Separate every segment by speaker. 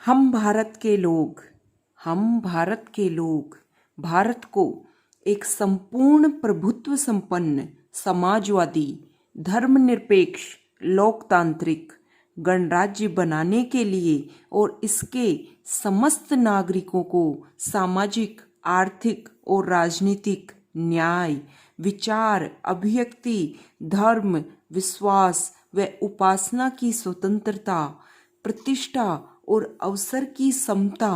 Speaker 1: हम भारत के लोग हम भारत के लोग भारत को एक संपूर्ण प्रभुत्व संपन्न समाजवादी धर्मनिरपेक्ष लोकतांत्रिक गणराज्य बनाने के लिए और इसके समस्त नागरिकों को सामाजिक आर्थिक और राजनीतिक न्याय विचार अभिव्यक्ति धर्म विश्वास व उपासना की स्वतंत्रता प्रतिष्ठा और अवसर की समता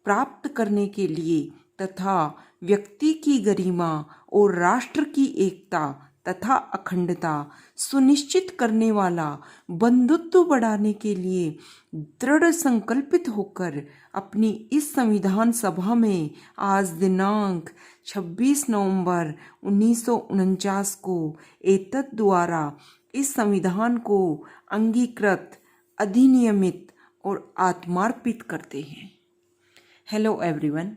Speaker 1: प्राप्त करने के लिए तथा व्यक्ति की गरिमा और राष्ट्र की एकता तथा अखंडता सुनिश्चित करने वाला बंधुत्व बढ़ाने के लिए दृढ़ संकल्पित होकर अपनी इस संविधान सभा में आज दिनांक 26 नवंबर 1949 को एतद द्वारा इस संविधान को अंगीकृत अधिनियमित और आत्मार्पित करते हैं। हेलो एवरीवन,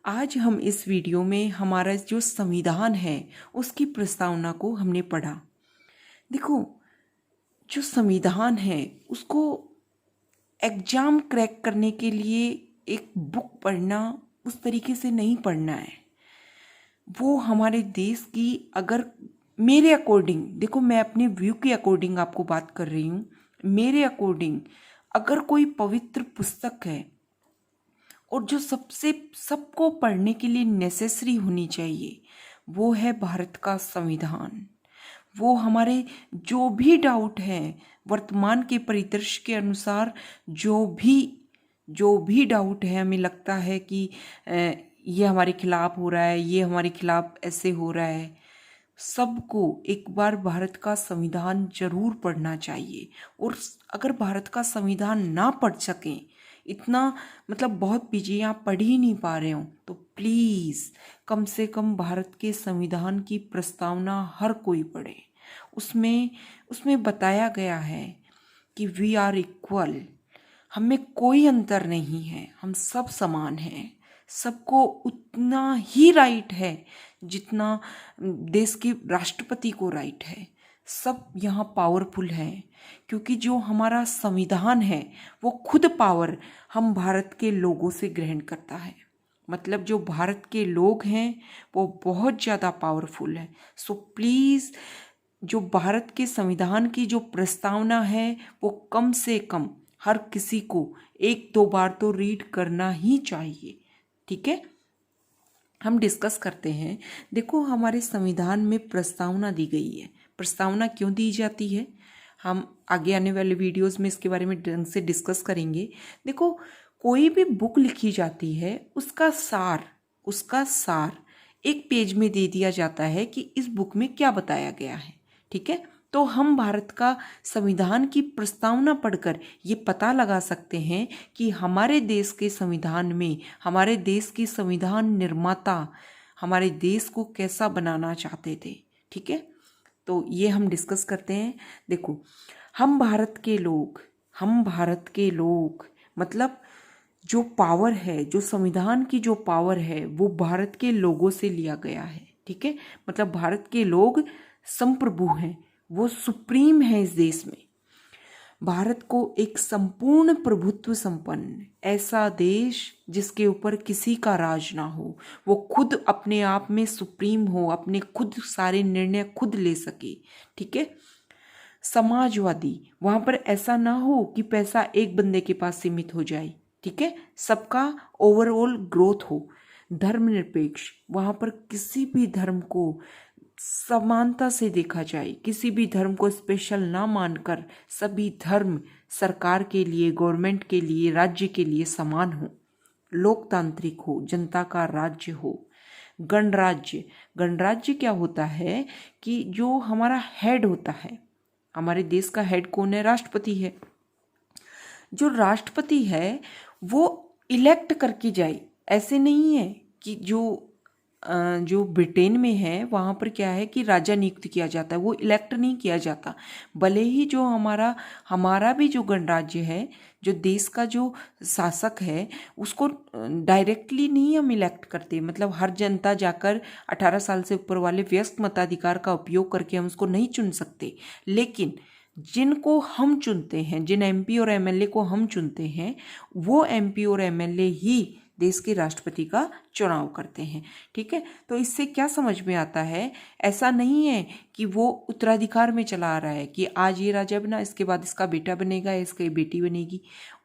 Speaker 1: आज हम इस वीडियो में हमारा जो संविधान है उसकी प्रस्तावना को हमने पढ़ा। देखो, जो संविधान है उसको एग्जाम क्रैक करने के लिए एक बुक पढ़ना उस तरीके से नहीं पढ़ना है। वो हमारे देश की, अगर मेरे अकॉर्डिंग, देखो मैं अपने व्यू के अकॉर्डिंग आपको बात कर रही हूँ, मेरे अकॉर्डिंग अगर कोई पवित्र पुस्तक है और जो सबको पढ़ने के लिए नेसेसरी होनी चाहिए वो है भारत का संविधान। वो हमारे जो भी डाउट है वर्तमान के परिदृश्य के अनुसार, जो भी डाउट है, हमें लगता है कि ये हमारे खिलाफ हो रहा है, ये हमारे खिलाफ ऐसे हो रहा है, सबको एक बार भारत का संविधान जरूर पढ़ना चाहिए। और अगर भारत का संविधान ना पढ़ सकें, इतना मतलब बहुत बिजी आप पढ़ ही नहीं पा रहे हो, तो प्लीज़ कम से कम भारत के संविधान की प्रस्तावना हर कोई पढ़े। उसमें बताया गया है कि वी आर इक्वल, हमें कोई अंतर नहीं है, हम सब समान हैं, सबको उतना ही राइट है जितना देश के राष्ट्रपति को राइट है। सब यहाँ पावरफुल हैं, क्योंकि जो हमारा संविधान है वो खुद पावर हम भारत के लोगों से ग्रहण करता है। मतलब जो भारत के लोग हैं वो बहुत ज़्यादा पावरफुल है। सो प्लीज़ जो भारत के संविधान की जो प्रस्तावना है वो कम से कम हर किसी को 1-2 बार तो रीड करना ही चाहिए। ठीक है, हम डिस्कस करते हैं। देखो, हमारे संविधान में प्रस्तावना दी गई है। प्रस्तावना क्यों दी जाती है, हम आगे आने वाले वीडियोस में इसके बारे में ढंग से डिस्कस करेंगे। देखो, कोई भी बुक लिखी जाती है उसका सार एक पेज में दे दिया जाता है कि इस बुक में क्या बताया गया है। ठीक है, तो हम भारत का संविधान की प्रस्तावना पढ़कर ये पता लगा सकते हैं कि हमारे देश के संविधान में हमारे देश के संविधान निर्माता हमारे देश को कैसा बनाना चाहते थे। ठीक है, तो ये हम डिस्कस करते हैं। देखो, हम भारत के लोग मतलब जो पावर है, जो संविधान की जो पावर है वो भारत के लोगों से लिया गया है। ठीक है, मतलब भारत के लोग संप्रभु हैं, वो सुप्रीम है इस देश में। भारत को एक संपूर्ण प्रभुत्व संपन्न ऐसा देश जिसके ऊपर किसी का राज ना हो, वो खुद अपने आप में सुप्रीम हो, अपने खुद सारे निर्णय खुद ले सके। ठीक है, समाजवादी, वहाँ पर ऐसा ना हो कि पैसा एक बंदे के पास सीमित हो जाए। ठीक है, सबका ओवरऑल ग्रोथ हो। धर्मनिरपेक्ष, वहाँ पर किसी भी धर्म को समानता से देखा जाए, किसी भी धर्म को स्पेशल ना मानकर सभी धर्म सरकार के लिए, गवर्नमेंट के लिए, राज्य के लिए समान हो। लोकतांत्रिक हो, जनता का राज्य हो। गणराज्य क्या होता है कि जो हमारा हेड होता है, हमारे देश का हेड कौन है? राष्ट्रपति है। जो राष्ट्रपति है वो इलेक्ट करके जाए, ऐसे नहीं है कि जो ब्रिटेन में है वहाँ पर क्या है कि राजा नियुक्त किया जाता है, वो इलेक्ट नहीं किया जाता। भले ही जो हमारा भी जो गणराज्य है, जो देश का जो शासक है, उसको डायरेक्टली नहीं हम इलेक्ट करते। मतलब हर जनता जाकर 18 साल से ऊपर वाले व्यस्क मताधिकार का उपयोग करके हम उसको नहीं चुन सकते। लेकिन जिनको हम चुनते हैं, जिन एमपी और एमएलए को हम चुनते हैं, वो एमपी और एमएलए ही देश के राष्ट्रपति का चुनाव करते हैं। ठीक है, तो इससे क्या समझ में आता है, ऐसा नहीं है कि वो उत्तराधिकार में चला आ रहा है कि आज ये राजा बना, इसके बाद इसका बेटा बनेगा, इसकी बेटी बनेगी।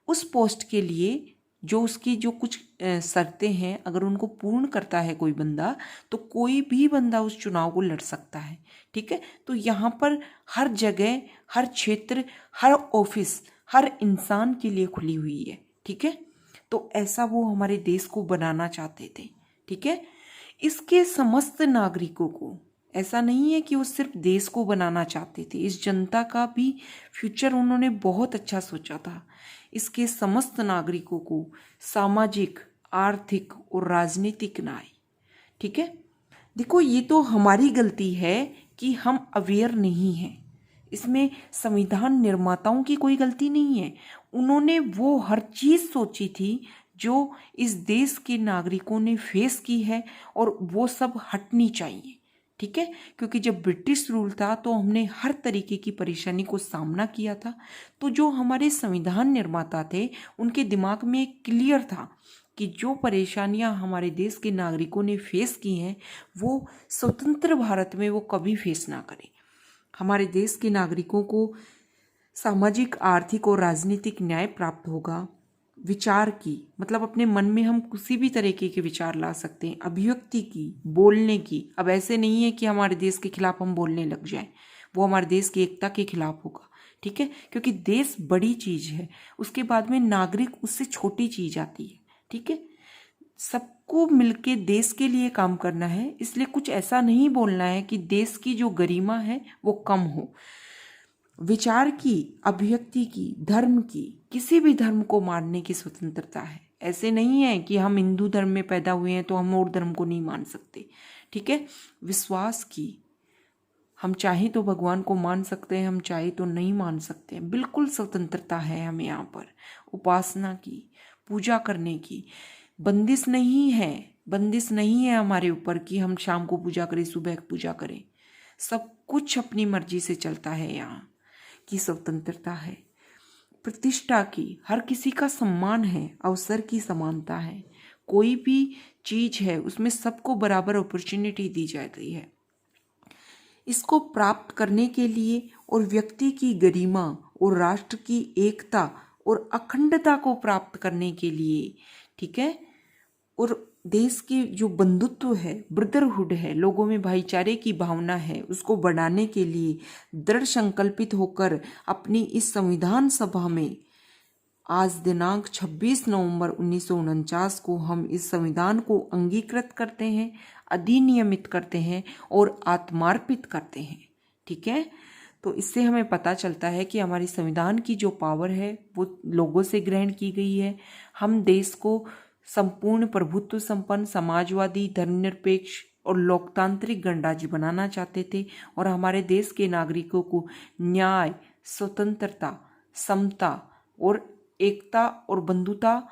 Speaker 1: उस पोस्ट के लिए जो उसकी जो कुछ शर्तें हैं, अगर उनको पूर्ण करता है कोई बंदा, तो कोई भी बंदा उस चुनाव को लड़ सकता है। ठीक है, तो यहाँ पर हर जगह, हर क्षेत्र, हर ऑफिस, हर इंसान के लिए खुली हुई है। ठीक है, तो ऐसा वो हमारे देश को बनाना चाहते थे। ठीक है, इसके समस्त नागरिकों को, ऐसा नहीं है कि वो सिर्फ देश को बनाना चाहते थे, इस जनता का भी फ्यूचर उन्होंने बहुत अच्छा सोचा था। इसके समस्त नागरिकों को सामाजिक, आर्थिक और राजनीतिक न्याय। ठीक है, देखो ये तो हमारी गलती है कि हम अवेयर नहीं हैं, इसमें संविधान निर्माताओं की कोई गलती नहीं है। उन्होंने वो हर चीज़ सोची थी जो इस देश के नागरिकों ने फेस की है, और वो सब हटनी चाहिए। ठीक है, क्योंकि जब ब्रिटिश रूल था तो हमने हर तरीके की परेशानी को सामना किया था। तो जो हमारे संविधान निर्माता थे, उनके दिमाग में एक क्लियर था कि जो परेशानियां हमारे देश के नागरिकों ने फेस की हैं, वो स्वतंत्र भारत में वो कभी फेस ना करें। हमारे देश के नागरिकों को सामाजिक, आर्थिक और राजनीतिक न्याय प्राप्त होगा। विचार की, मतलब अपने मन में हम किसी भी तरीके के विचार ला सकते हैं, अभिव्यक्ति की, बोलने की। अब ऐसे नहीं है कि हमारे देश के खिलाफ हम बोलने लग जाएं, वो हमारे देश की एकता के खिलाफ होगा। ठीक है, क्योंकि देश बड़ी चीज है, उसके बाद में नागरिक उससे छोटी चीज आती है। ठीक है, सबको मिलके देश के लिए काम करना है, इसलिए कुछ ऐसा नहीं बोलना है कि देश की जो गरिमा है वो कम हो। विचार की, अभिव्यक्ति की, धर्म की, किसी भी धर्म को मानने की स्वतंत्रता है। ऐसे नहीं है कि हम हिंदू धर्म में पैदा हुए हैं तो हम और धर्म को नहीं मान सकते। ठीक है, विश्वास की, हम चाहे तो भगवान को मान सकते हैं, हम चाहे तो नहीं मान सकते हैं, बिल्कुल स्वतंत्रता है हमें यहाँ पर। उपासना की, पूजा करने की, बंदिश नहीं है, बंदिश नहीं है हमारे ऊपर कि हम शाम को पूजा करें, सुबह पूजा करें। सब कुछ अपनी मर्जी से चलता है, यहाँ की स्वतंत्रता है। प्रतिष्ठा की, हर किसी का सम्मान है, अवसर की समानता है। कोई भी चीज है उसमें सबको बराबर अपॉर्चुनिटी दी जाती है। इसको प्राप्त करने के लिए और व्यक्ति की गरिमा और राष्ट्र की एकता और अखंडता को प्राप्त करने के लिए, ठीक है, और देश की जो बंधुत्व है, ब्रदरहुड है, लोगों में भाईचारे की भावना है, उसको बढ़ाने के लिए दृढ़ संकल्पित होकर अपनी इस संविधान सभा में आज दिनांक 26 नवंबर 1949 को हम इस संविधान को अंगीकृत करते हैं, अधिनियमित करते हैं और आत्मार्पित करते हैं। ठीक है, तो इससे हमें पता चलता है कि हमारी संविधान की जो पावर है वो लोगों से ग्रहण की गई है। हम देश को संपूर्ण प्रभुत्व संपन्न, समाजवादी, धर्मनिरपेक्ष और लोकतांत्रिक गणराज्य बनाना चाहते थे, और हमारे देश के नागरिकों को न्याय, स्वतंत्रता, समता और एकता और बंधुता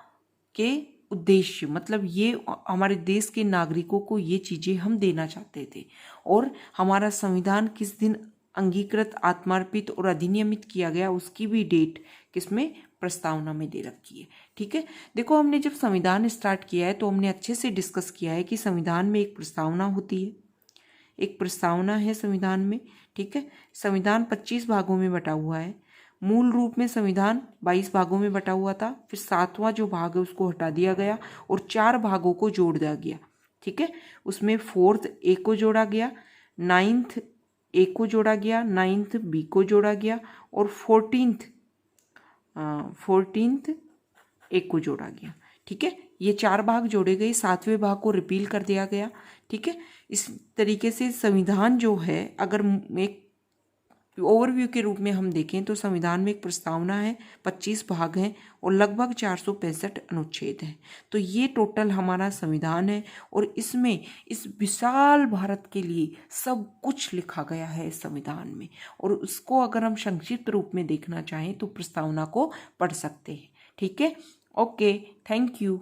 Speaker 1: के उद्देश्य, मतलब ये हमारे देश के नागरिकों को ये चीजें हम देना चाहते थे। और हमारा संविधान किस दिन अंगीकृत, आत्मार्पित और अधिनियमित किया गया, उसकी भी डेट किसमें, प्रस्तावना में दे रखी है। ठीक है, देखो हमने जब संविधान स्टार्ट किया है तो हमने अच्छे से डिस्कस किया है कि संविधान में एक प्रस्तावना होती है, एक प्रस्तावना है संविधान में। ठीक है, संविधान 25 भागों में बटा हुआ है। मूल रूप में संविधान 22 भागों में बटा हुआ था, फिर 7वां जो भाग है उसको हटा दिया गया और 4 भागों को जोड़ दिया गया। ठीक है, उसमें 4th ए को जोड़ा गया, 9th ए को जोड़ा गया, 9th बी को जोड़ा गया और 14th ए को जोड़ा गया। ठीक है, ये 4 भाग जोड़े गए, 7वें भाग को रिपील कर दिया गया। ठीक है, इस तरीके से संविधान जो है, अगर एक ओवरव्यू के रूप में हम देखें तो संविधान में एक प्रस्तावना है, 25 भाग हैं और लगभग 465 अनुच्छेद हैं। तो ये टोटल हमारा संविधान है और इसमें इस विशाल भारत के लिए सब कुछ लिखा गया है इस संविधान में। और उसको अगर हम संक्षिप्त रूप में देखना चाहें तो प्रस्तावना को पढ़ सकते हैं। ठीक है, ओके, थैंक यू।